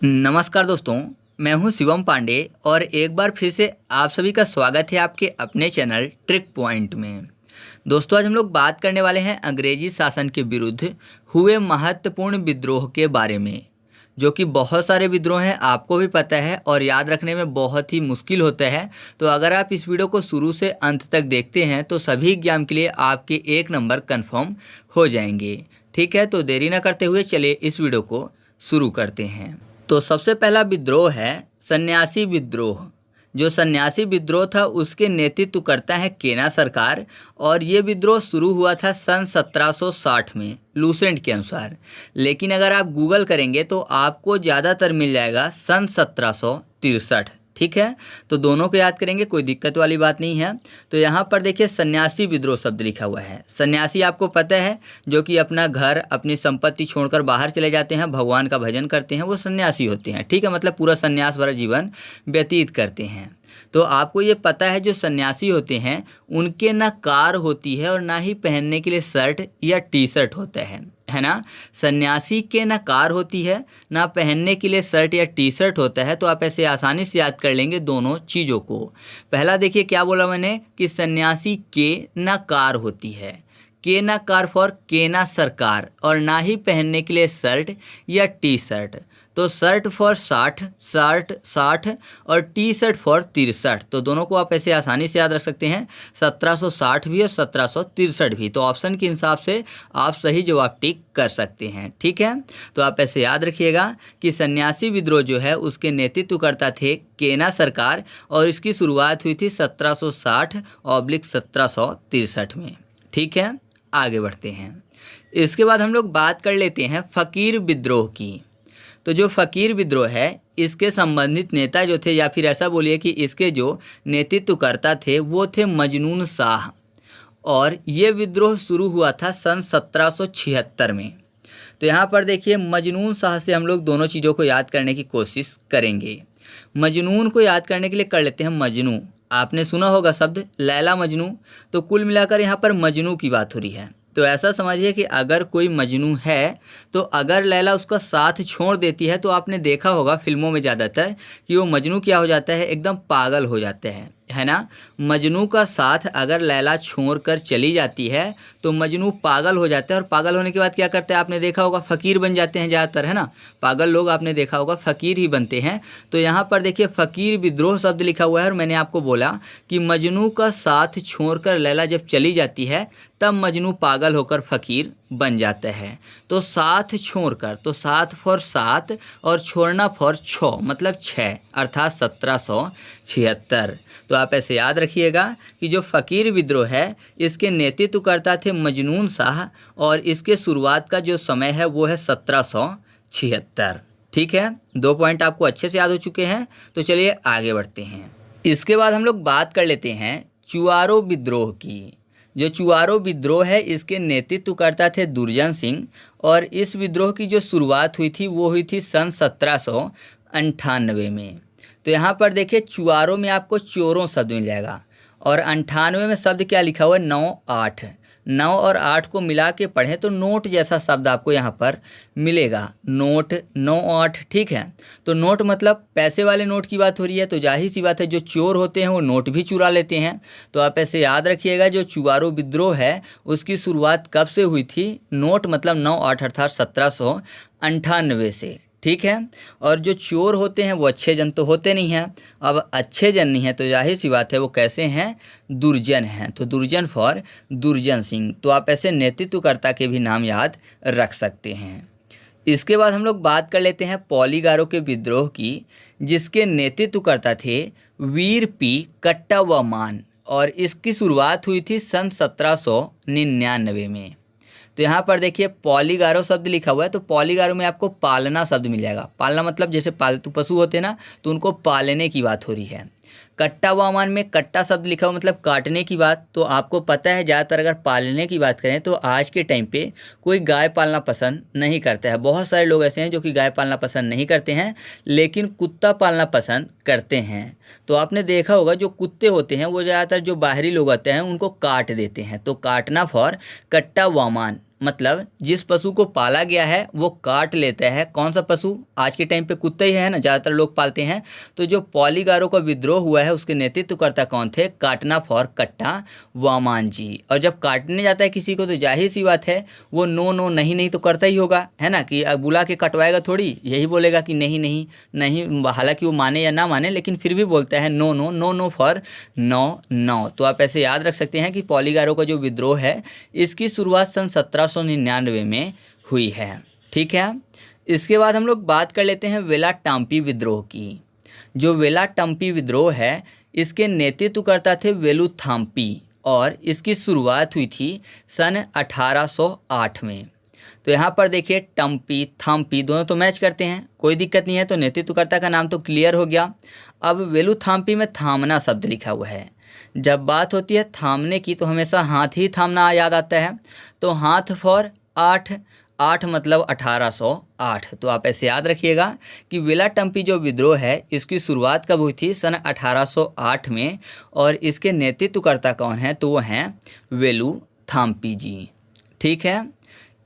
नमस्कार दोस्तों, मैं हूं शिवम पांडे और एक बार फिर से आप सभी का स्वागत है आपके अपने चैनल ट्रिक पॉइंट में। दोस्तों, आज हम लोग बात करने वाले हैं अंग्रेजी शासन के विरुद्ध हुए महत्वपूर्ण विद्रोह के बारे में, जो कि बहुत सारे विद्रोह हैं, आपको भी पता है और याद रखने में बहुत ही मुश्किल होता है। तो अगर आप इस वीडियो को शुरू से अंत तक देखते हैं तो सभी एग्जाम के लिए आपके 1 नंबर कन्फर्म हो जाएंगे। ठीक है, तो देरी न करते हुए चलिए इस वीडियो को शुरू करते हैं। तो सबसे पहला विद्रोह है सन्यासी विद्रोह। जो सन्यासी विद्रोह था उसके नेतृत्व करता है केना सरकार और ये विद्रोह शुरू हुआ था सन 1760 में लूसेंट के अनुसार। लेकिन अगर आप गूगल करेंगे तो आपको ज़्यादातर मिल जाएगा सन 1763। ठीक है, तो दोनों को याद करेंगे, कोई दिक्कत वाली बात नहीं है। तो यहाँ पर देखिए सन्यासी विद्रोह शब्द लिखा हुआ है। सन्यासी आपको पता है जो कि अपना घर अपनी संपत्ति छोड़कर बाहर चले जाते हैं, भगवान का भजन करते हैं, वो सन्यासी होते हैं। ठीक है, मतलब पूरा सन्यास भरा जीवन व्यतीत करते हैं। तो आपको ये पता है जो सन्यासी होते हैं उनके ना कार होती है और ना ही पहनने के लिए शर्ट या टी शर्ट होता है ना। सन्यासी के ना कार होती है ना पहनने के लिए शर्ट या टी शर्ट होता है। तो आप ऐसे आसानी से याद कर लेंगे दोनों चीज़ों को। पहला देखिए क्या बोला मैंने कि सन्यासी के ना कार होती है, के ना कार फॉर के ना सरकार, और ना ही पहनने के लिए शर्ट या टी शर्ट। तो शर्ट फॉर 60 और टी शर्ट फॉर 63। तो दोनों को आप ऐसे आसानी से याद रख सकते हैं, 1760 भी और 1763 भी। तो ऑप्शन के हिसाब से आप सही जवाब टिक कर सकते हैं। ठीक है, तो आप ऐसे याद रखिएगा कि सन्यासी विद्रोह जो है उसके नेतृत्वकर्ता थे केना सरकार और इसकी शुरुआत हुई थी 1760-1763 में। ठीक है, आगे बढ़ते हैं। इसके बाद हम लोग बात कर लेते हैं फ़कीर विद्रोह की। तो जो फ़कीर विद्रोह है इसके संबंधित नेता जो थे, या फिर ऐसा बोलिए कि इसके जो नेतृत्वकर्ता थे वो थे मजनून शाह, और ये विद्रोह शुरू हुआ था सन 1776 में। तो यहाँ पर देखिए मजनून शाह से हम लोग दोनों चीज़ों को याद करने की कोशिश करेंगे। मजनून को याद करने के लिए कर लेते हैं मजनू। आपने सुना होगा शब्द लैला मजनू, तो कुल मिलाकर यहाँ पर मजनू की बात हो रही है। तो ऐसा समझिए कि अगर कोई मजनू है तो अगर लैला उसका साथ छोड़ देती है तो आपने देखा होगा फिल्मों में ज़्यादातर कि वो मजनू क्या हो जाता है, एकदम पागल हो जाते हैं, है ना। मजनू का साथ अगर लैला छोड़कर चली जाती है तो मजनू पागल हो जाता है, और पागल होने के बाद क्या करते हैं आपने देखा होगा, फ़कीर बन जाते हैं ज़्यादातर, है ना। पागल लोग आपने देखा होगा फ़कीर ही बनते हैं। तो यहाँ पर देखिए फ़कीर विद्रोह शब्द लिखा हुआ है, और मैंने आपको बोला कि मजनू का साथ छोड़कर लैला जब चली जाती है तब मजनू पागल होकर फ़कीर बन जाता है। तो साथ छोड़कर, तो साथ फॉर 7 और छोड़ना फॉर 6, मतलब 6, अर्थात 1776। तो आप ऐसे याद रखिएगा कि जो फ़कीर विद्रोह है इसके नेतृत्वकर्ता थे मजनून शाह, और इसके शुरुआत का जो समय है वो है 1776। ठीक है, 2 पॉइंट आपको अच्छे से याद हो चुके हैं। तो चलिए आगे बढ़ते हैं। इसके बाद हम लोग बात कर लेते हैं चुआरो विद्रोह की। जो चुआरो विद्रोह है इसके नेतृत्वकर्ता थे दुर्जन सिंह, और इस विद्रोह की जो शुरुआत हुई थी वो हुई थी सन 1798 में। तो यहाँ पर देखिए चुआरो में आपको चोरों शब्द मिल जाएगा, और 98 में शब्द क्या लिखा हुआ है, 9-8। 9 और 8 को मिला के पढ़ें तो नोट जैसा शब्द आपको यहाँ पर मिलेगा, नोट, 9-8। ठीक है, तो नोट मतलब पैसे वाले नोट की बात हो रही है। तो जाहिर सी बात है जो चोर होते हैं वो नोट भी चुरा लेते हैं। तो आप ऐसे याद रखिएगा जो चुआरो विद्रोह है उसकी शुरुआत कब से हुई थी, नोट मतलब 9-8 अर्थात 1798 से। ठीक है, और जो चोर होते हैं वो अच्छे जन तो होते नहीं हैं। अब अच्छे जन नहीं हैं तो जाहिर सी बात है वो कैसे हैं, दुर्जन हैं। तो दुर्जन फॉर दुर्जन सिंह। तो आप ऐसे नेतृत्वकर्ता के भी नाम याद रख सकते हैं। इसके बाद हम लोग बात कर लेते हैं पॉलीगारों के विद्रोह की, जिसके नेतृत्वकर्ता थे वीर पी कट्टा व मान, और इसकी शुरुआत हुई थी सन 1799 में। तो यहाँ पर देखिए पॉलीगारो शब्द लिखा हुआ है, तो पॉलीगारो में आपको पालना शब्द मिल जाएगा। पालना मतलब जैसे पालतू पशु होते हैं ना, तो उनको पालने की बात हो रही है। कट्टा वामान में कट्टा शब्द लिखा हुआ मतलब काटने की बात। तो आपको पता है ज़्यादातर अगर पालने की बात करें तो आज के टाइम पे कोई गाय पालना पसंद नहीं करता है। बहुत सारे लोग ऐसे हैं जो कि गाय पालना पसंद नहीं करते हैं, लेकिन कुत्ता पालना पसंद करते हैं। तो आपने देखा होगा जो कुत्ते होते हैं वो ज़्यादातर जो बाहरी लोग होते हैं उनको काट देते हैं। तो काटना फॉर कट्टा वामान, मतलब जिस पशु को पाला गया है वो काट लेता है। कौन सा पशु? आज के टाइम पे कुत्ते ही है ना, ज़्यादातर लोग पालते हैं। तो जो पॉलीगारो का विद्रोह हुआ है उसके नेतृत्वकर्ता कौन थे? काटनाफ और कट्टा वामान जी। और जब काटने जाता है किसी को तो जाहिर सी बात है वो नो नो नहीं नहीं तो करता ही होगा, है ना, कि बुला के कटवाएगा थोड़ी, यही बोलेगा कि नहीं नहीं नहीं, हालांकि वो माने या ना माने लेकिन फिर भी बोलता है no no, no no for no no. तो आप ऐसे याद रख सकते हैं कि पॉलीगारो का जो विद्रोह है इसकी शुरुआत सन 1799 में हुई है। ठीक है, इसके बाद हम लोग बात कर लेते हैं वेलाटाम्पी विद्रोह की। जो वेलाटाम्पी विद्रोह है इसके नेतृत्वकर्ता थे वेलुथाम्पी और इसकी शुरुआत हुई थी सन 1808 में। तो यहाँ पर देखिए टम्पी थाम्पी दोनों तो मैच करते हैं, कोई दिक्कत नहीं है। तो नेतृत्वकर्ता का नाम तो क्लियर हो गया। अब वेलुथाम्पी में थामना शब्द लिखा हुआ है। जब बात होती है थामने की तो हमेशा हाथ ही थामना याद आता है। तो हाथ फॉर 8, 8 मतलब 1808। तो आप ऐसे याद रखिएगा कि वेलाटम्पी जो विद्रोह है इसकी शुरुआत कब हुई थी? सन 1808 में। और इसके नेतृत्वकर्ता कौन है? तो वो हैं वेलुथाम्पी जी। ठीक है,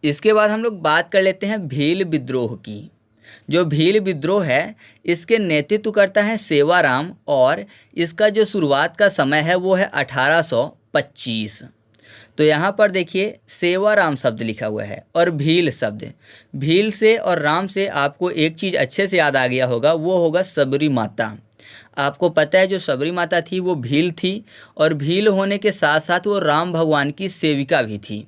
इसके बाद हम लोग बात कर लेते हैं भील विद्रोह की। जो भील विद्रोह है इसके नेतृत्वकर्ता हैं सेवाराम और इसका जो शुरुआत का समय है वो है 1825। तो यहाँ पर देखिए सेवाराम शब्द लिखा हुआ है और भील शब्द। भील से और राम से आपको एक चीज़ अच्छे से याद आ गया होगा, वो होगा सबरी माता। आपको पता है जो सबरी माता थी वो भील थी और भील होने के साथ साथ वो राम भगवान की सेविका भी थी।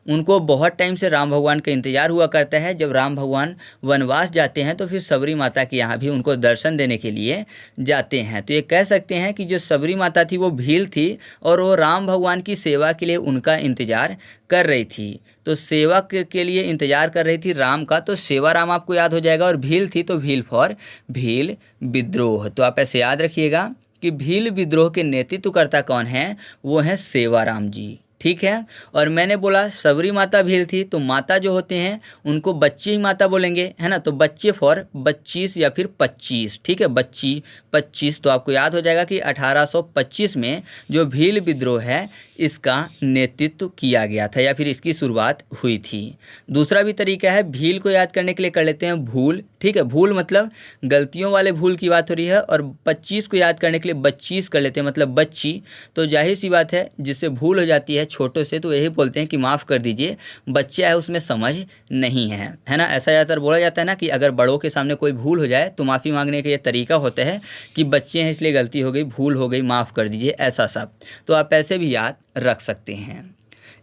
उनको बहुत टाइम से राम भगवान का इंतज़ार हुआ करता है। जब राम भगवान वनवास जाते हैं तो फिर सबरी माता के यहाँ भी उनको दर्शन देने के लिए जाते हैं। तो ये कह सकते हैं कि जो सबरी माता थी वो भील थी और वो राम भगवान की सेवा के लिए उनका इंतज़ार कर रही थी। तो सेवा के लिए इंतज़ार कर रही थी राम का, तो सेवाराम आपको याद हो जाएगा। और भील थी तो भील फॉर भील विद्रोह। तो आप ऐसे याद रखिएगा कि भील विद्रोह के नेतृत्वकर्ता कौन हैं? वो हैं सेवाराम जी। ठीक है, और मैंने बोला सबरी माता भील थी तो माता जो होते हैं उनको बच्ची ही माता बोलेंगे, है ना। तो बच्चे फॉर 25 या फिर 25। ठीक है, बच्ची 25। तो आपको याद हो जाएगा कि 1825 में जो भील विद्रोह है इसका नेतृत्व किया गया था या फिर इसकी शुरुआत हुई थी। दूसरा भी तरीका है भील को याद करने के लिए, कर लेते हैं भूल। ठीक है, भूल मतलब गलतियों वाले भूल की बात हो रही है। और 25 को याद करने के लिए 25 कर लेते हैं, मतलब बच्ची। तो जाहिर सी बात है जिससे भूल हो जाती है छोटों से तो यही बोलते हैं कि माफ़ कर दीजिए, बच्चा है उसमें समझ नहीं है ना। ऐसा ज़्यादातर बोला जाता है ना कि अगर बड़ों के सामने कोई भूल हो जाए तो माफ़ी मांगने का ये तरीका होता है कि बच्चे हैं इसलिए गलती हो गई, भूल हो गई, माफ़ कर दीजिए, ऐसा सब। तो आप ऐसे भी याद रख सकते हैं।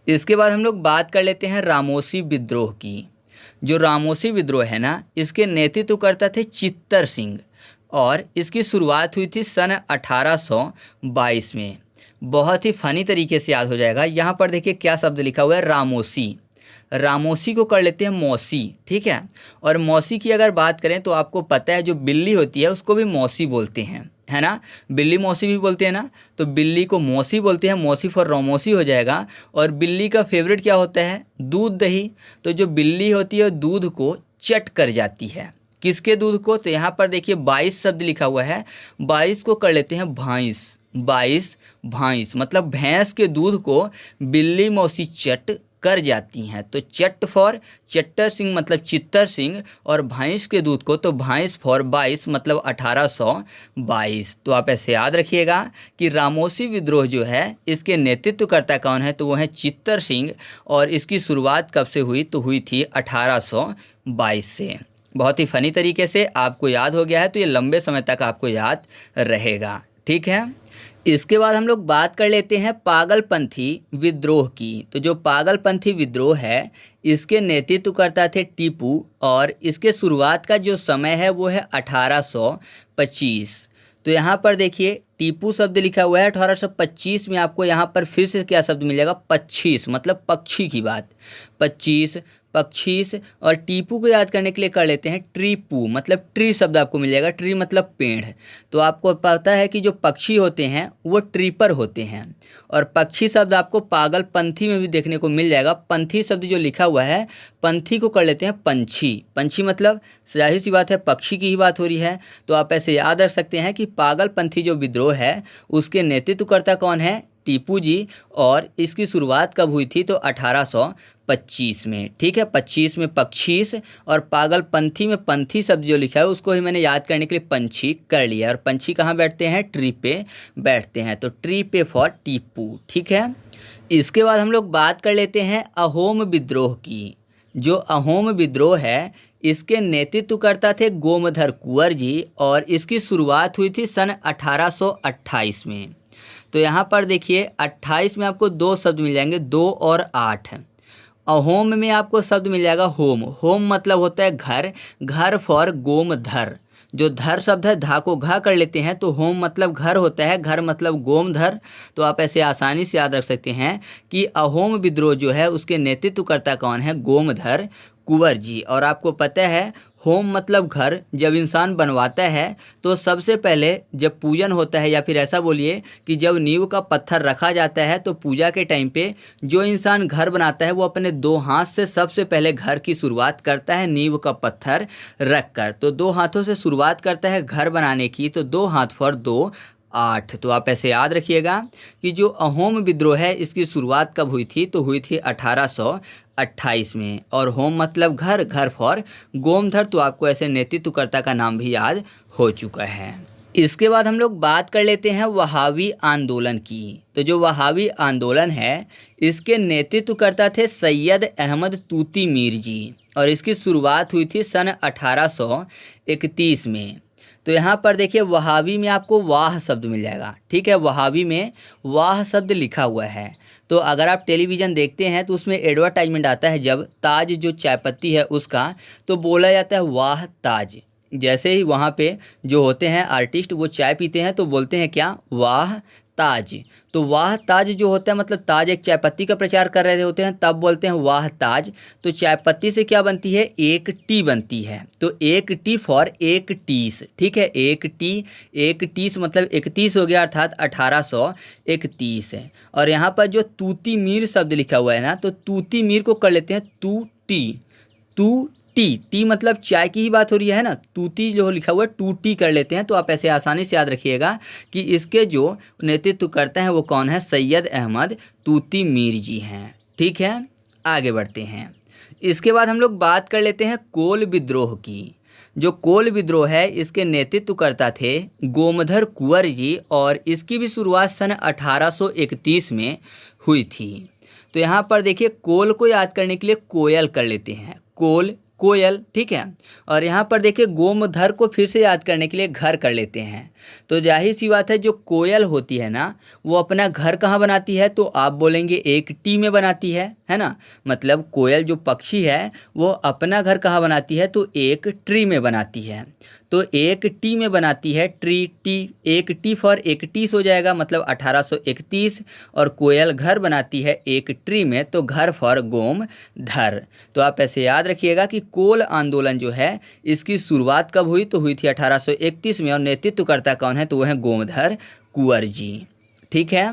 इसके बाद हम लोग बात कर लेते हैं रामोसी विद्रोह की। जो रामोसी विद्रोह है ना इसके नेतृत्वकर्ता थे चित्तर सिंह और इसकी शुरुआत हुई थी सन 1822 में। बहुत ही फनी तरीके से याद हो जाएगा। यहाँ पर देखिए क्या शब्द लिखा हुआ है, रामोसी। रामोसी को कर लेते हैं मौसी। ठीक है, और मौसी की अगर बात करें तो आपको पता है जो बिल्ली होती है उसको भी मौसी बोलते हैं, है ना। बिल्ली मौसी भी बोलते हैं ना, तो बिल्ली को मौसी बोलते हैं, मौसी फॉर रामोसी हो जाएगा। और बिल्ली का फेवरेट क्या होता है? दूध दही। तो जो बिल्ली होती है दूध को चट कर जाती है। किसके दूध को? तो यहाँ पर देखिए 22 शब्द लिखा हुआ है, 22 को कर लेते हैं भाइंस। 22 भाइंस मतलब भैंस के दूध को बिल्ली मौसी चट कर जाती हैं। तो चट फॉर चट्टर सिंह मतलब चित्तर सिंह और भैंस के दूध को तो भैंस फॉर 22 मतलब 1822। तो आप ऐसे याद रखिएगा कि रामोसी विद्रोह जो है इसके नेतृत्वकर्ता कौन है? तो वो है चित्तर सिंह और इसकी शुरुआत कब से हुई? तो हुई थी 1822 से। बहुत ही फनी तरीके से आपको याद हो गया है तो ये लंबे समय तक आपको याद रहेगा। ठीक है, इसके बाद हम लोग बात कर लेते हैं पागलपंथी विद्रोह की। तो जो पागलपंथी विद्रोह है इसके नेतृत्वकर्ता थे टीपू और इसके शुरुआत का जो समय है वो है 1825। तो यहाँ पर देखिए टीपू शब्द लिखा हुआ है 1825 में। आपको यहाँ पर फिर से क्या शब्द मिलेगा? 25 मतलब पक्षी की बात। 25 25 और टीपू को याद करने के लिए कर लेते हैं ट्रीपू मतलब ट्री शब्द आपको मिल जाएगा। ट्री मतलब पेड़। तो आपको पता है कि जो पक्षी होते हैं वो ट्रीपर होते हैं। और पक्षी शब्द आपको पागलपंथी में भी देखने को मिल जाएगा। पंथी शब्द जो लिखा हुआ है पंथी को कर लेते हैं पंछी। पंछी मतलब जाहिर सी बात है पक्षी की ही बात हो रही है। तो आप ऐसे याद रख सकते हैं कि पागलपंथी जो विद्रोह है उसके नेतृत्वकर्ता कौन है? टीपू जी, और इसकी शुरुआत कब हुई थी तो 1825 में। ठीक है, 25 में पक्षीस, और पागलपंथी में पंथी शब्द जो लिखा है उसको ही मैंने याद करने के लिए पंछी कर लिया। और पंछी कहाँ बैठते हैं, ट्री पे बैठते हैं, तो ट्री पे फॉर टीपू। ठीक है, इसके बाद हम लोग बात कर लेते हैं अहोम विद्रोह की। जो अहोम विद्रोह है इसके नेतृत्वकर्ता थे गोमधर कुंवर जी, और इसकी शुरुआत हुई थी सन 1828 में। तो यहाँ पर देखिए 28 में आपको दो शब्द मिल जाएंगे, 2 और 8। अहोम में आपको शब्द मिल जाएगा होम। होम मतलब होता है घर, घर फॉर गोमधर। जो धर शब्द है धा को घा कर लेते हैं तो होम मतलब घर होता है, घर मतलब गोमधर। तो आप ऐसे आसानी से याद रख सकते हैं कि अहोम विद्रोह जो है उसके नेतृत्वकर्ता कौन है, गोमधर कुंवर जी। और आपको पता है होम मतलब घर, जब इंसान बनवाता है तो सबसे पहले जब पूजन होता है, या फिर ऐसा बोलिए कि जब नींव का पत्थर रखा जाता है तो पूजा के टाइम पे जो इंसान घर बनाता है वो अपने 2 हाथ से सबसे पहले घर की शुरुआत करता है, नींव का पत्थर रख कर। तो 2 हाथों से शुरुआत करता है घर बनाने की, तो 2 हाथ फॉर 2 8। तो आप ऐसे याद रखिएगा कि जो अहोम विद्रोह है इसकी शुरुआत कब हुई थी तो हुई थी 1828 में। और होम मतलब घर, घर फॉर गोमधर। तो आपको ऐसे नेतृत्वकर्ता का नाम भी याद हो चुका है। इसके बाद हम लोग बात कर लेते हैं वहाबी आंदोलन की। तो जो वहाबी आंदोलन है इसके नेतृत्वकर्ता थे सैयद अहमद तूती मीर जी, और इसकी शुरुआत हुई थी सन 1831 में। तो यहाँ पर देखिए वहाबी में आपको वाह शब्द मिल जाएगा। ठीक है, वहाबी में वाह शब्द लिखा हुआ है। तो अगर आप टेलीविज़न देखते हैं तो उसमें एडवर्टाइजमेंट आता है जब ताज जो चाय पत्ती है उसका, तो बोला जाता है वाह ताज। जैसे ही वहाँ पे जो होते हैं आर्टिस्ट वो चाय पीते हैं तो बोलते हैं क्या, वाह ताज। तो वाह ताज जो होता है मतलब ताज एक चाय पत्ती का प्रचार कर रहे होते हैं तब बोलते हैं वाह ताज। तो चाय पत्ती से क्या बनती है, एक टी बनती है। तो एक टी फॉर एक टीस। ठीक है, एक टीस मतलब 31 हो गया, अर्थात 1831 है। और यहाँ पर जो तूती मीर शब्द लिखा हुआ है ना, तो तूती मीर को कर लेते हैं तू टी मतलब चाय की ही बात हो रही है ना, तूती जो लिखा हुआ है टू टी कर लेते हैं। तो आप ऐसे आसानी से याद रखिएगा कि इसके जो नेतृत्व करते हैं वो कौन है, सैयद अहमद तूती मीर जी हैं। ठीक है, आगे बढ़ते हैं। इसके बाद हम लोग बात कर लेते हैं कोल विद्रोह की। जो कोल विद्रोह है इसके नेतृत्वकर्ता थे गोमधर कुंवर जी, और इसकी भी शुरुआत सन 1831 में हुई थी। तो यहाँ पर देखिए कोल को याद करने के लिए कोयल कर लेते हैं, कोल कोयल। ठीक है, और यहाँ पर देखिए गोमधर को फिर से याद करने के लिए घर कर लेते हैं। तो जाहिर सी बात है जो कोयल होती है ना वो अपना घर कहाँ बनाती है, तो आप बोलेंगे एक टी में बनाती है ना। मतलब कोयल जो पक्षी है वो अपना घर कहाँ बनाती है, तो एक ट्री में बनाती है। तो एक टी में बनाती है, टी, एक टी फॉर 31 हो जाएगा मतलब 1831। और कोयल घर बनाती है एक ट्री में, तो घर फॉर गोमधर। तो आप ऐसे याद रखिएगा कि कोल आंदोलन जो है इसकी शुरुआत कब हुई, तो हुई थी 1831 में, और नेतृत्वकर्ता कौन है, तो वो है गोमधर कुंवर जी। ठीक है,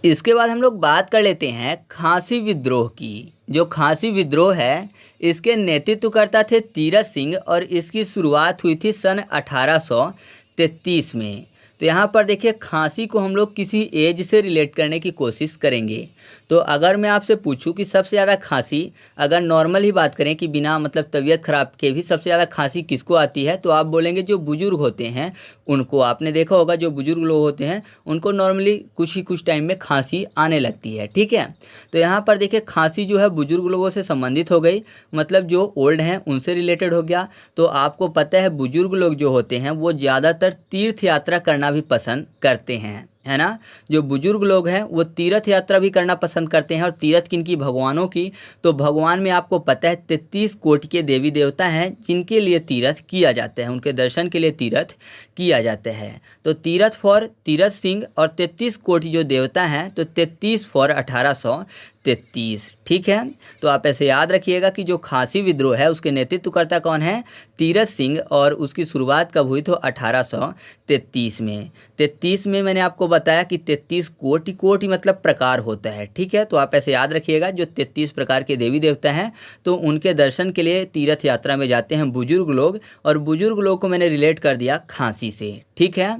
इसके बाद हम लोग बात कर लेते हैं खांसी विद्रोह की। जो खांसी विद्रोह है इसके नेतृत्वकर्ता थे तीरथ सिंह, और इसकी शुरुआत हुई थी सन 1833 में। तो यहाँ पर देखिए खांसी को हम लोग किसी एज से रिलेट करने की कोशिश करेंगे। तो अगर मैं आपसे पूछूं कि सबसे ज़्यादा खांसी, अगर नॉर्मल ही बात करें कि बिना मतलब तबीयत ख़राब के भी सबसे ज़्यादा खांसी किसको आती है, तो आप बोलेंगे जो बुज़ुर्ग होते हैं उनको। आपने देखा होगा जो बुज़ुर्ग लोग होते हैं उनको नॉर्मली कुछ टाइम में खांसी आने लगती है। ठीक है, तो यहाँ पर देखिए खांसी जो है बुज़ुर्ग लोगों से संबंधित हो गई, मतलब जो ओल्ड हैं उनसे रिलेटेड हो गया। तो आपको पता है बुज़ुर्ग लोग जो होते हैं वो ज़्यादातर तीर्थ यात्रा करना भी पसंद करते हैं, है ना। जो बुजुर्ग लोग हैं वो तीर्थ यात्रा भी करना पसंद करते हैं। और तीर्थ किनकी, भगवानों की। तो भगवान में आपको पता है 33 कोटि के देवी देवता हैं जिनके लिए तीर्थ किया जाता है, उनके दर्शन के लिए तीर्थ किया जाता है। तो तीर्थ फॉर तीरथ सिंह, और 33 कोटि जो देवता हैं तो 33 फॉर 1833। ठीक है, तो आप ऐसे याद रखिएगा कि जो खांसी विद्रोह है उसके नेतृत्वकर्ता कौन है, तीरथ सिंह, और उसकी शुरुआत कब हुई, तो 1833 में। 33 में मैंने आपको बताया कि 33 कोटि मतलब प्रकार होता है। ठीक है, तो आप ऐसे याद रखिएगा जो 33 प्रकार के देवी देवता हैं तो उनके दर्शन के लिए तीर्थ यात्रा में जाते हैं बुजुर्ग लोग, और बुजुर्ग लोग को मैंने रिलेट कर दिया खांसी से। ठीक है,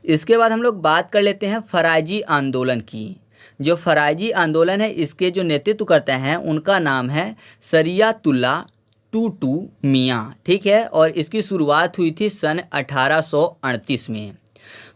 इसके बाद हम लोग बात कर लेते हैं फराजी आंदोलन की। जो फराइजी आंदोलन है इसके जो नेतृत्व करते हैं उनका नाम है सरियातुल्ला टूटू मियाँ, ठीक है। और इसकी शुरुआत हुई थी सन 1838 में।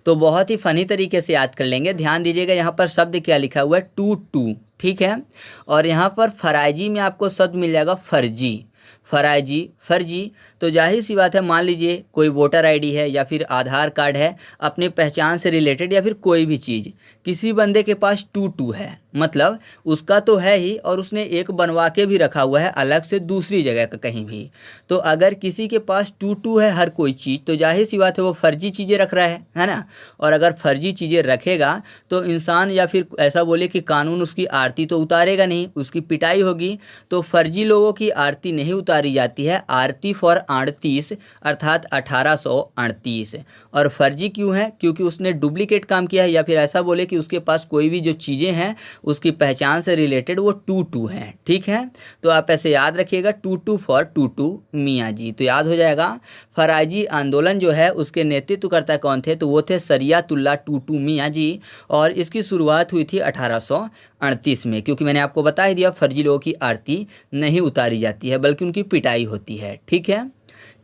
तो बहुत ही फनी तरीके से याद कर लेंगे। ध्यान दीजिएगा यहाँ पर शब्द क्या लिखा हुआ है, टू, ठीक है। और यहाँ पर फराइजी में आपको शब्द मिल जाएगा फर्जी, फराइजी, फर्जी। तो जाहिर सी बात है, मान लीजिए कोई वोटर आईडी है या फिर आधार कार्ड है, अपनी पहचान से रिलेटेड या फिर कोई भी चीज़, किसी बंदे के पास टू है, मतलब उसका तो है ही और उसने एक बनवा के भी रखा हुआ है अलग से दूसरी जगह का कहीं भी। तो अगर किसी के पास टू है हर कोई चीज़, तो जाहिर सी बात है वो फर्जी चीज़ें रख रहा है ना। और अगर फर्जी चीज़ें रखेगा तो इंसान या फिर ऐसा बोले कि कानून उसकी आरती तो उतारेगा नहीं, उसकी पिटाई होगी। तो फर्जी लोगों की आरती नहीं उतारी जाती है, आरती फॉर 38 अर्थात 1838। और फर्जी क्यों है, क्योंकि उसने डुप्लीकेट काम किया है, या फिर ऐसा बोले कि उसके पास कोई भी जो चीज़ें हैं उसकी पहचान से रिलेटेड वो टू हैं, ठीक है। तो आप ऐसे याद रखिएगा, टू फॉर टूटू मियाँ जी। तो याद हो जाएगा। फराइजी आंदोलन जो है उसके नेतृत्वकर्ता कौन थे, तो वो थे सरियातुल्ला टूटू मियाँ जी। और इसकी शुरुआत हुई थी 1838 में, क्योंकि मैंने आपको बता ही दिया फर्जी लोगों की आरती नहीं उतारी जाती है बल्कि उनकी पिटाई होती है, ठीक है।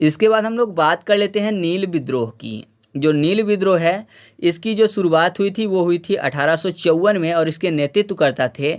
इसके बाद हम लोग बात कर लेते हैं नील विद्रोह की। जो नील विद्रोह है इसकी जो शुरुआत हुई थी वो हुई थी 1854 में और इसके नेतृत्वकर्ता थे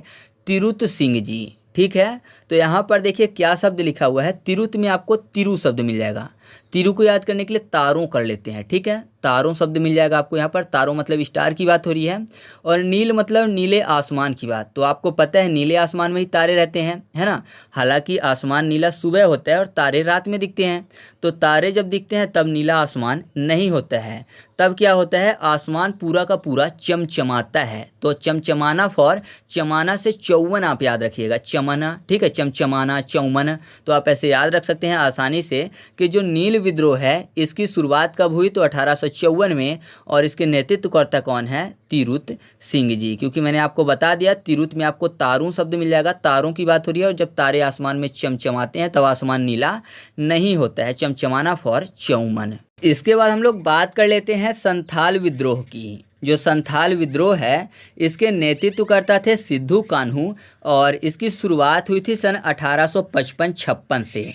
तिरुत सिंह जी, ठीक है। तो यहाँ पर देखिए क्या शब्द लिखा हुआ है, तिरुत में आपको तिरु शब्द मिल जाएगा। तिरु को याद करने के लिए तारों कर लेते हैं, ठीक है। तारों शब्द मिल जाएगा आपको यहाँ पर। तारों मतलब स्टार की बात हो रही है, और नील मतलब नीले आसमान की बात। तो आपको पता है नीले आसमान में ही तारे रहते हैं, है ना। हालांकि आसमान नीला सुबह होता है और तारे रात में दिखते हैं। तो तारे जब दिखते हैं तब नीला आसमान नहीं होता है, तब क्या होता है, आसमान पूरा का पूरा चमचमाता है। तो चमचमाना फॉर चमाना से चौवन आप याद रखिएगा, चमना, ठीक है, चमचमाना, चौमन। तो आप ऐसे याद रख सकते हैं आसानी से कि जो नील विद्रोह है इसकी शुरुआत कब हुई, तो 1854 में। और इसके नेतृत्वकर्ता कौन है, तिरुत सिंह जी। क्योंकि मैंने आपको बता दिया तिरुत में आपको तारों शब्द मिल जाएगा, तारों की बात हो रही है। और जब तारे आसमान में चमचमाते हैं तब आसमान नीला नहीं होता है, चमचमाना फॉर चौमन। इसके बाद हम लोग बात कर लेते हैं संथाल विद्रोह की। जो संथाल विद्रोह है इसके नेतृत्वकर्ता थे सिद्धू कान्हू और इसकी शुरुआत हुई थी सन 1855-56 से।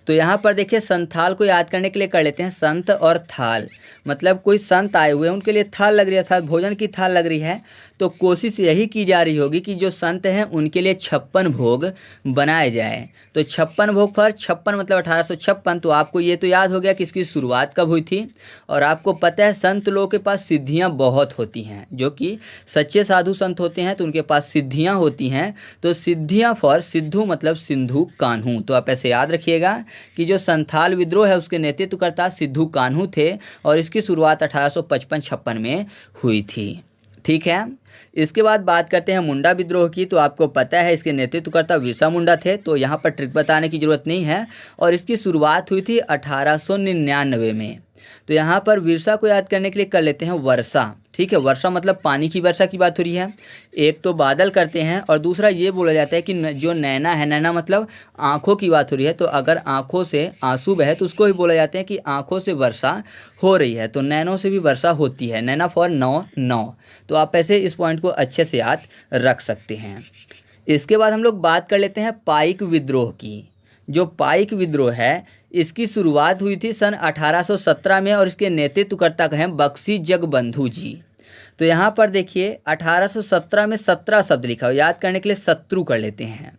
तो यहाँ पर देखिए संथाल को याद करने के लिए कर लेते हैं संत और थाल, मतलब कोई संत आए हुए हैं उनके लिए थाल लग रही है, अर्थात भोजन की थाल लग रही है। तो कोशिश यही की जा रही होगी कि जो संत हैं उनके लिए 56 भोग बनाए जाए। तो 56 भोग पर 56 मतलब 1856। तो आपको ये तो याद हो गया कि इसकी शुरुआत कब हुई थी। और आपको पता है संत लोगों के पास सिद्धियां बहुत होती हैं, जो कि सच्चे साधु संत होते हैं तो उनके पास सिद्धियां होती हैं। तो सिद्धियां फॉर सिद्धू मतलब सिंधु कान्हू। तो आप ऐसे याद रखिएगा कि जो संथाल विद्रोह है उसके नेतृत्वकर्ता सिद्धू कान्हू थे और इसकी शुरुआत 1855-56 में हुई थी, ठीक है। इसके बाद बात करते हैं मुंडा विद्रोह की। तो आपको पता है इसके नेतृत्वकर्ता बिरसा मुंडा थे, तो यहाँ पर ट्रिक बताने की जरूरत नहीं है। और इसकी शुरुआत हुई थी 1899 में। तो यहाँ पर बिरसा को याद करने के लिए कर लेते हैं वर्षा, ठीक है। वर्षा मतलब पानी की वर्षा की बात हो रही है। एक तो बादल करते हैं और दूसरा ये बोला जाता है कि जो नैना है, नैना मतलब आँखों की बात हो रही है। तो अगर आँखों से आंसू बहे तो उसको ही बोला जाता है कि आँखों से वर्षा हो रही है। तो नैनों से भी वर्षा होती है, नैना फॉर नौ। तो आप ऐसे इस पॉइंट को अच्छे से याद रख सकते हैं। इसके बाद हम लोग बात कर लेते हैं पाइक विद्रोह की। जो पाइक विद्रोह है इसकी शुरुआत हुई थी सन 1817 में और इसके नेतृत्वकर्ता हैं बख्शी जगबंधु जी। तो यहाँ पर देखिए 1817 में 17 शब्द लिखा हो, याद करने के लिए शत्रु कर लेते हैं।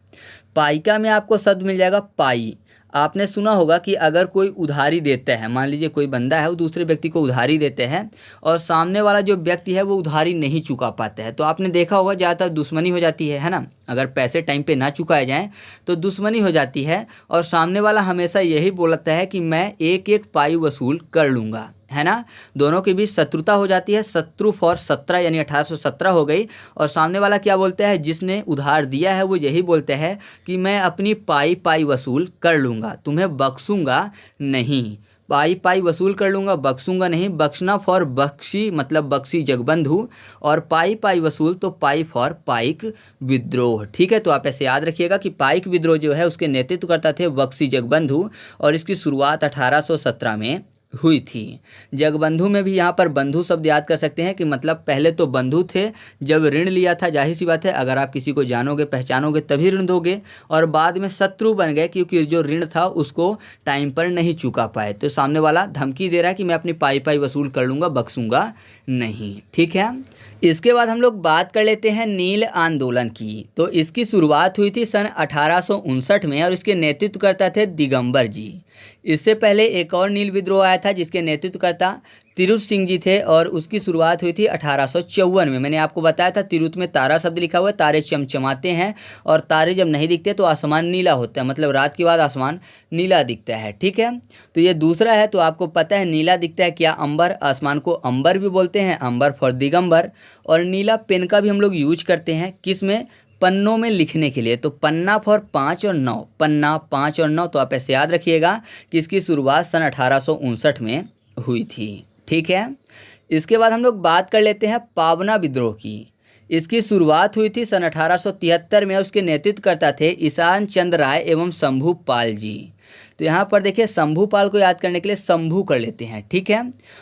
पाइका में आपको शब्द मिल जाएगा पाई। आपने सुना होगा कि अगर कोई उधारी देता है, मान लीजिए कोई बंदा है वो दूसरे व्यक्ति को उधारी देते हैं और सामने वाला जो व्यक्ति है वो उधारी नहीं चुका पाता है, तो आपने देखा होगा ज़्यादातर दुश्मनी हो जाती है ना। अगर पैसे टाइम पे ना चुकाए जाएं तो दुश्मनी हो जाती है और सामने वाला हमेशा यही बोलता है कि मैं एक एक पाई वसूल कर लूँगा, है ना। दोनों के बीच शत्रुता हो जाती है, शत्रु फॉर 17 यानी 1817 हो गई। और सामने वाला क्या बोलता है, जिसने उधार दिया है वो यही बोलता है कि मैं अपनी पाई वसूल कर लूँगा, तुम्हें बख्शूंगा नहीं। पाई वसूल कर लूँगा, बख्शूंगा नहीं। बख्शना फॉर बख्शी मतलब बख्शी जगबंधु और पाई वसूल तो पाई फॉर पाइक विद्रोह, ठीक है। तो आप ऐसे याद रखिएगा कि पाइक विद्रोह जो है उसके नेतृत्व करता थे बख्शी जगबंधु और इसकी शुरुआत 1817 में हुई थी। जगबंधु में भी यहाँ पर बंधु शब्द याद कर सकते हैं कि मतलब पहले तो बंधु थे, जब ऋण लिया था, जाहिर सी बात है अगर आप किसी को जानोगे पहचानोगे तभी ऋण दोगे, और बाद में शत्रु बन गए क्योंकि जो ऋण था उसको टाइम पर नहीं चुका पाए। तो सामने वाला धमकी दे रहा है कि मैं अपनी पाई पाई वसूल कर लूँगा, बख्शूंगा नहीं। ठीक है, इसके बाद हम लोग बात कर लेते हैं नील आंदोलन की। तो इसकी शुरुआत हुई थी सन 1859 में और इसके नेतृत्वकर्ता थे दिगंबर जी। इससे पहले एक और नील विद्रोह आया था जिसके नेतृत्वकर्ता तिरुत सिंह जी थे और उसकी शुरुआत हुई थी 1854 में। मैंने आपको बताया था तिरुत में तारा शब्द लिखा हुआ है, तारे चमचमाते हैं और तारे जब नहीं दिखते तो आसमान नीला होता है, मतलब रात के बाद आसमान नीला दिखता है। ठीक है, तो ये दूसरा है। तो आपको पता है नीला दिखता है क्या, अंबर, आसमान को अंबर भी बोलते हैं, अंबर फॉर दिगंबर। और नीला पेन का भी हम लोग यूज करते हैं, किस में, पन्नों में लिखने के लिए। तो पन्ना फॉर 5 और 9, पन्ना 5 और 9। तो आप ऐसे याद रखिएगा कि इसकी शुरुआत सन 1859 में हुई थी। ठीक है, इसके बाद हम लोग बात कर लेते हैं पावना विद्रोह की। इसकी शुरुआत हुई थी सन 1873 में। उसके नेतृत्वकर्ता थे ईशान चंद्र राय एवं शंभू पाल जी। तो यहाँ पर देखिए शंभू पाल को याद करने के लिए शंभू कर लेते हैं। ठीक है,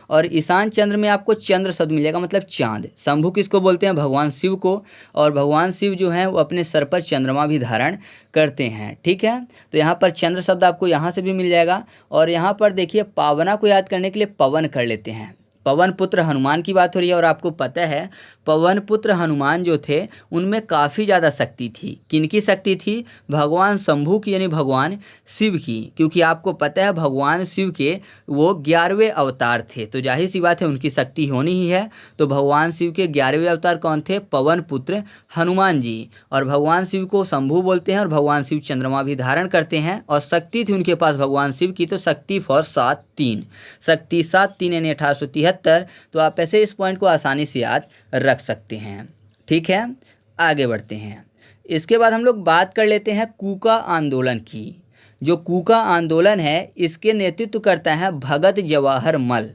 और ईशान चंद्र में आपको चंद्र शब्द मिलेगा, मतलब चांद। शंभू किसको बोलते हैं, भगवान शिव को, और भगवान शिव जो हैं वो अपने सर पर चंद्रमा भी धारण करते हैं। ठीक है, तो यहाँ पर चंद्र शब्द आपको यहाँ से भी मिल जाएगा। और यहाँ पर देखिए पावना को याद करने के लिए पवन कर लेते हैं। पवन पुत्र हनुमान की बात हो रही है और आपको पता है पवन पुत्र हनुमान जो थे उनमें काफ़ी ज़्यादा शक्ति थी। किनकी शक्ति थी, भगवान शंभू की यानी भगवान शिव की, क्योंकि आपको पता है भगवान शिव के वो 11वें अवतार थे। तो जाहिर सी बात है उनकी शक्ति होनी ही है। तो भगवान शिव के 11वें अवतार कौन थे, पवन पुत्र हनुमान जी। और भगवान शिव को शंभू बोलते हैं और भगवान शिव चंद्रमा भी धारण करते हैं और शक्ति थी उनके पास भगवान शिव की, तो शक्ति फॉर 7-3, शक्ति 7-3 यानी 1873। तो आप ऐसे इस पॉइंट को आसानी से याद रख सकते हैं। ठीक है, आगे बढ़ते हैं। इसके बाद हम लोग बात कर लेते हैं कूका आंदोलन की। जो कूका आंदोलन है इसके नेतृत्व करता है भगत जवाहर मल,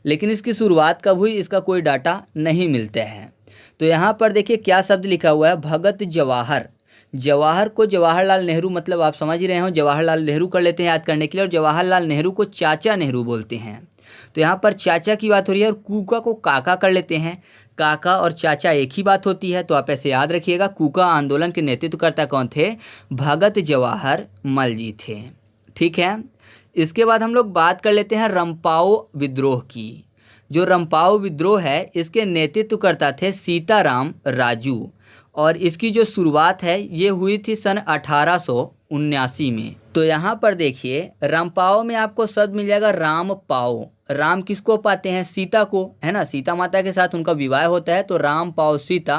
लेकिन इसकी शुरुआत कब हुई इसका कोई डाटा नहीं मिलता है। तो यहाँ पर देखिए क्या शब्द लिखा हुआ है, भगत जवाहर। जवाहर को जवाहरलाल नेहरू, मतलब आप समझ ही रहे हो, जवाहरलाल नेहरू कर लेते हैं याद करने के लिए, और जवाहरलाल नेहरू को चाचा नेहरू बोलते हैं। तो यहाँ पर चाचा की बात हो रही है, और कूका को काका कर लेते हैं। काका और चाचा एक ही बात होती है, तो आप ऐसे याद रखिएगा। कूका आंदोलन के नेतृत्वकर्ता कौन थे, भगत जवाहर मल जी थे। ठीक है, इसके बाद हम लोग बात कर लेते हैं रंपाओ विद्रोह की। जो रंपाओ विद्रोह है इसके नेतृत्वकर्ता थे सीताराम राजू, और इसकी जो शुरुआत है ये हुई थी सन 1879 में। तो यहाँ पर देखिए रामपाओ में आपको शब्द मिल जाएगा रामपाओ। राम किसको पाते हैं, सीता को, है ना, सीता माता के साथ उनका विवाह होता है। तो राम पाओ सीता,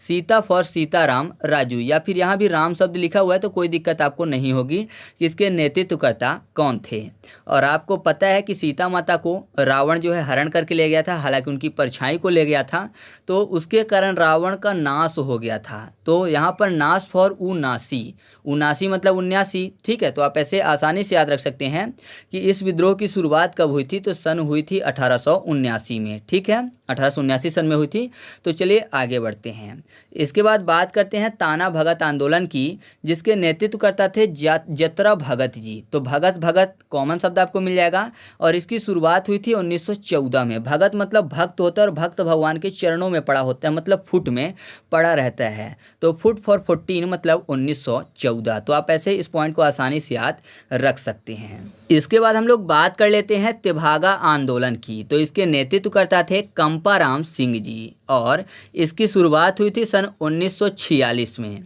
सीता फॉर सीताराम राजू, या फिर यहाँ भी राम शब्द लिखा हुआ है तो कोई दिक्कत आपको नहीं होगी कि इसके नेतृत्वकर्ता कौन थे। और आपको पता है कि सीता माता को रावण जो है हरण करके ले गया था, हालांकि उनकी परछाई को ले गया था, तो उसके कारण रावण का नाश हो गया था। तो यहाँ पर नाश फॉर उनासी, उनासी मतलब 79। ठीक है, तो आप ऐसे आसानी से याद रख सकते हैं कि इस विद्रोह की शुरुआत कब हुई थी, तो सन हुई थी 1879 में। ठीक है, 1879 सन में हुई थी। तो चलिए आगे बढ़ते हैं। इसके बाद बात करते हैं ताना भगत आंदोलन की, जिसके नेतृत्व करता थे जतरा भगत जी। तो भगत कॉमन शब्द आपको मिल जाएगा, और इसकी शुरुआत हुई थी 1914 में। भगत मतलब भक्त होता है, और भक्त भगवान के चरणों में पड़ा होता है, मतलब फुट में पड़ा रहता है। तो फुट फॉर 14 मतलब 1914। तो आप ऐसे इस पॉइंट को आसानी से याद रख सकते हैं। इसके बाद हम लोग बात कर लेते हैं तेभागा आंदोलन की। तो इसके नेतृत्वकर्ता थे कंपाराम सिंह जी, और इसकी शुरुआत हुई थी सन 1946 में।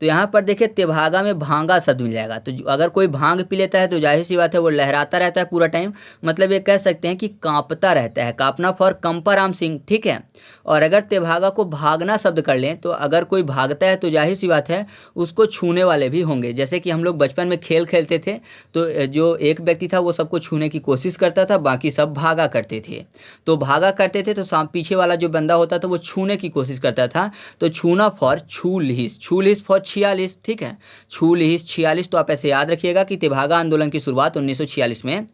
तो यहाँ पर देखिए तेभागा में भांगा शब्द मिल जाएगा। तो अगर कोई भांग पी लेता है तो जाहिर सी बात है वो लहराता रहता है पूरा टाइम, मतलब ये कह सकते हैं कि कांपता रहता है, कांपना फॉर कंपाराम सिंह। ठीक है, और अगर तेभागा को भागना शब्द कर लें तो अगर कोई भागता है तो जाहिर सी बात है उसको छूने वाले भी होंगे। जैसे कि हम लोग बचपन में खेल खेलते थे तो जो एक व्यक्ति था वो सबको छूने की कोशिश करता था, बाकी सब भागा करते थे। तो भागा करते थे तो पीछे वाला जो बंदा होता था वो छूने की कोशिश करता था। तो छूना फॉर छूलिस, छूलिस फॉर 46। ठीक है, छूलिस 46। तो आप ऐसे याद रखिएगा कि तेभागा आंदोलन की शुरुआत 1946 में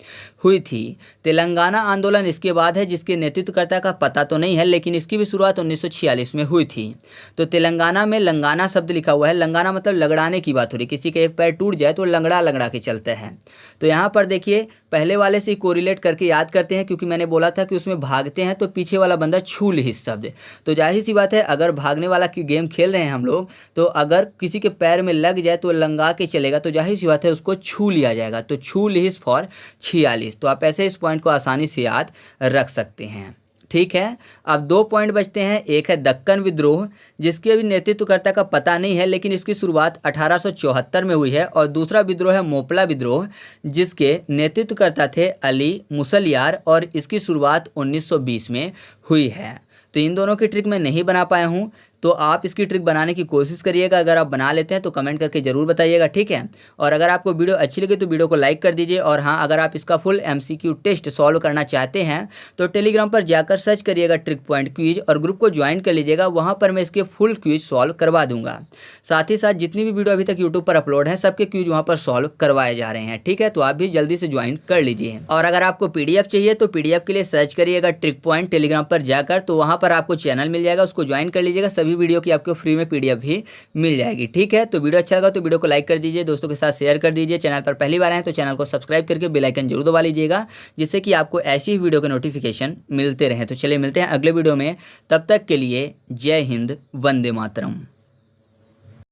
हुई थी। तेलंगाना आंदोलन इसके बाद है, जिसके नेतृत्वकर्ता का पता तो नहीं है, लेकिन इसकी भी शुरुआत 1946 में हुई थी। तो तेलंगाना में लंगाना शब्द लिखा हुआ है। लंगाना मतलब लगड़ाने की बात हो रही, किसी का एक पैर टूट जाए तो लंगड़ा लंगड़ा के चलता है। तो यहाँ पर देखिए पहले वाले से कोरिलेट करके याद करते हैं, क्योंकि मैंने बोला था कि उसमें भागते हैं तो पीछे वाला बंदा छू लिहित शब्द। तो जाहिर सी बात है, अगर भागने वाला की गेम खेल रहे हैं हम लोग, तो अगर किसी के पैर में लग जाए तो लंगा के चलेगा, तो जाहिर सी बात है उसको छू लिया जाएगा। तो छू लिहित फॉर 46। तो आप ऐसे इस पॉइंट को आसानी से याद रख सकते हैं। ठीक है, अब 2 पॉइंट बचते हैं। एक है दक्कन विद्रोह, जिसके अभी नेतृत्वकर्ता का पता नहीं है, लेकिन इसकी शुरुआत 1874 में हुई है। और दूसरा विद्रोह है मोपला विद्रोह, जिसके नेतृत्वकर्ता थे अली मुसलियार, और इसकी शुरुआत 1920 में हुई है। तो इन दोनों की ट्रिक मैं नहीं बना पाया हूँ, तो आप इसकी ट्रिक बनाने की कोशिश करिएगा। अगर आप बना लेते हैं तो कमेंट करके ज़रूर बताइएगा, ठीक है। और अगर आपको वीडियो अच्छी लगी तो वीडियो को लाइक कर दीजिए। और हाँ, अगर आप इसका फुल MCQ टेस्ट सॉल्व करना चाहते हैं तो टेलीग्राम पर जाकर सर्च करिएगा ट्रिक पॉइंट क्विज, और ग्रुप को ज्वाइन कर लीजिएगा। वहाँ पर मैं इसके फुल क्विज सॉल्व करवा दूंगा। साथ ही साथ जितनी भी वीडियो अभी तक यूट्यूब पर अपलोड हैं, सबके क्विज वहाँ पर सॉल्व करवाए जा रहे हैं, ठीक है। तो आप भी जल्दी से ज्वाइन कर लीजिए। और अगर आपको PDF चाहिए तो PDF के लिए सर्च करिएगा ट्रिक पॉइंट टेलीग्राम पर जाकर, तो वहाँ पर आपको चैनल मिल जाएगा, उसको ज्वाइन कर लीजिएगा। सभी वीडियो की आपको फ्री में PDF भी मिल जाएगी, ठीक है। तो वीडियो अच्छा लगा तो वीडियो को लाइक कर दीजिए, दोस्तों के साथ शेयर कर दीजिए। चैनल पर पहली बार आए तो चैनल को सब्सक्राइब करके बेल आइकन जरूर दबा लीजिएगा, जिससे कि आपको ऐसी ही वीडियो के नोटिफिकेशन मिलते रहें। तो चलिए मिलते हैं अगले वीडियो में, तब तक के लिए जय हिंद, वंदे मातरम।